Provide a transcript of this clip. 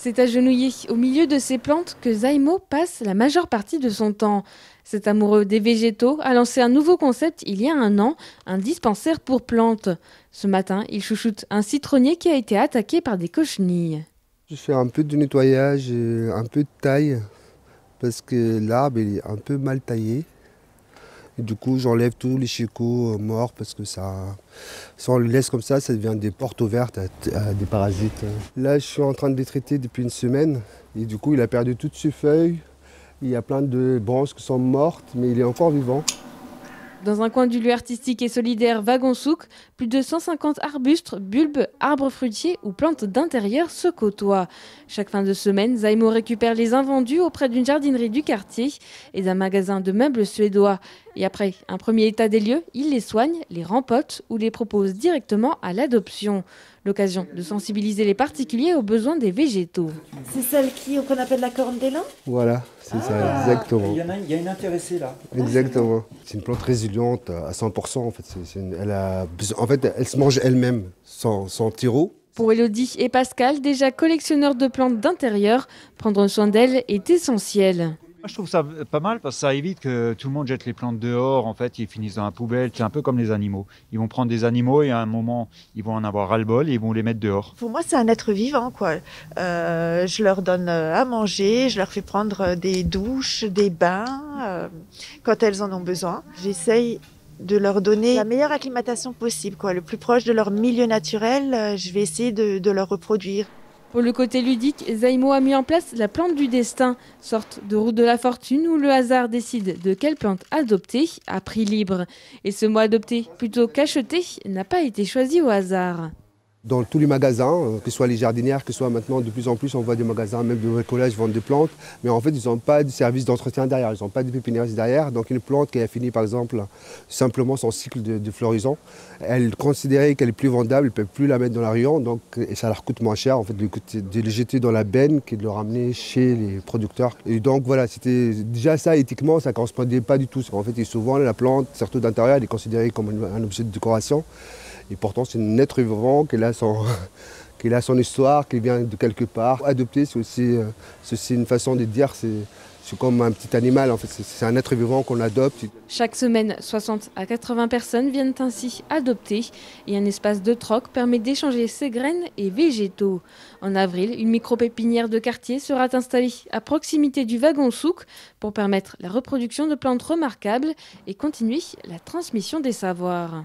C'est agenouillé au milieu de ces plantes que Zaimo passe la majeure partie de son temps. Cet amoureux des végétaux a lancé un nouveau concept il y a un an, un dispensaire pour plantes. Ce matin, il chouchoute un citronnier qui a été attaqué par des cochenilles. Je fais un peu de nettoyage, et un peu de taille, parce que l'arbre il est un peu mal taillé. Et du coup, j'enlève tous les chicots morts, parce que si on le laisse comme ça devient des portes ouvertes à des parasites. Là, je suis en train de les traiter depuis une semaine, et du coup, il a perdu toutes ses feuilles. Il y a plein de branches qui sont mortes, mais il est encore vivant. Dans un coin du lieu artistique et solidaire Wagonsouk, plus de 150 arbustes, bulbes, arbres fruitiers ou plantes d'intérieur se côtoient. Chaque fin de semaine, Zaimo récupère les invendus auprès d'une jardinerie du quartier et d'un magasin de meubles suédois. Et après un premier état des lieux, il les soigne, les rempote ou les propose directement à l'adoption. L'occasion de sensibiliser les particuliers aux besoins des végétaux. C'est celle qu'on appelle la corne d'élan? Voilà, c'est ça, exactement. Il y a une intéressée là. Exactement. C'est une plante résiliente à 100%. En fait, elle se mange elle-même sans tiro. Pour Elodie et Pascal, déjà collectionneurs de plantes d'intérieur, prendre soin d'elles est essentiel. Moi, je trouve ça pas mal parce que ça évite que tout le monde jette les plantes dehors. En fait, ils finissent dans la poubelle. C'est un peu comme les animaux. Ils vont prendre des animaux et à un moment, ils vont en avoir ras-le-bol et ils vont les mettre dehors. Pour moi, c'est un être vivant, quoi. Je leur donne à manger, je leur fais prendre des douches, des bains, quand elles en ont besoin. J'essaye de leur donner la meilleure acclimatation possible, quoi. Le plus proche de leur milieu naturel, je vais essayer de leur reproduire. Pour le côté ludique, Zaimo a mis en place la plante du destin, sorte de roue de la fortune où le hasard décide de quelle plante adopter à prix libre. Et ce mot adopté plutôt qu'acheter n'a pas été choisi au hasard. Dans tous les magasins, que ce soit les jardinières, que ce soit maintenant de plus en plus, on voit des magasins même de bricolage vendent des plantes, mais en fait ils n'ont pas de service d'entretien derrière, ils n'ont pas de pépiniériste derrière. Donc une plante qui a fini par exemple simplement son cycle de floraison, elle considérait qu'elle est plus vendable, elle ne peut plus la mettre dans la rayons, donc et ça leur coûte moins cher en fait de les jeter dans la benne que de le ramener chez les producteurs. Et donc voilà, c'était déjà ça éthiquement, ça ne correspondait pas du tout. En fait, souvent la plante, surtout d'intérieur, elle est considérée comme un objet de décoration. Et pourtant, c'est un être vivant qui a son histoire, qui vient de quelque part. Adopter, c'est aussi une façon de dire, c'est comme un petit animal, en fait. C'est un être vivant qu'on adopte. Chaque semaine, 60 à 80 personnes viennent ainsi adopter et un espace de troc permet d'échanger ses graines et végétaux. En avril, une micro-pépinière de quartier sera installée à proximité du Wagonsouk pour permettre la reproduction de plantes remarquables et continuer la transmission des savoirs.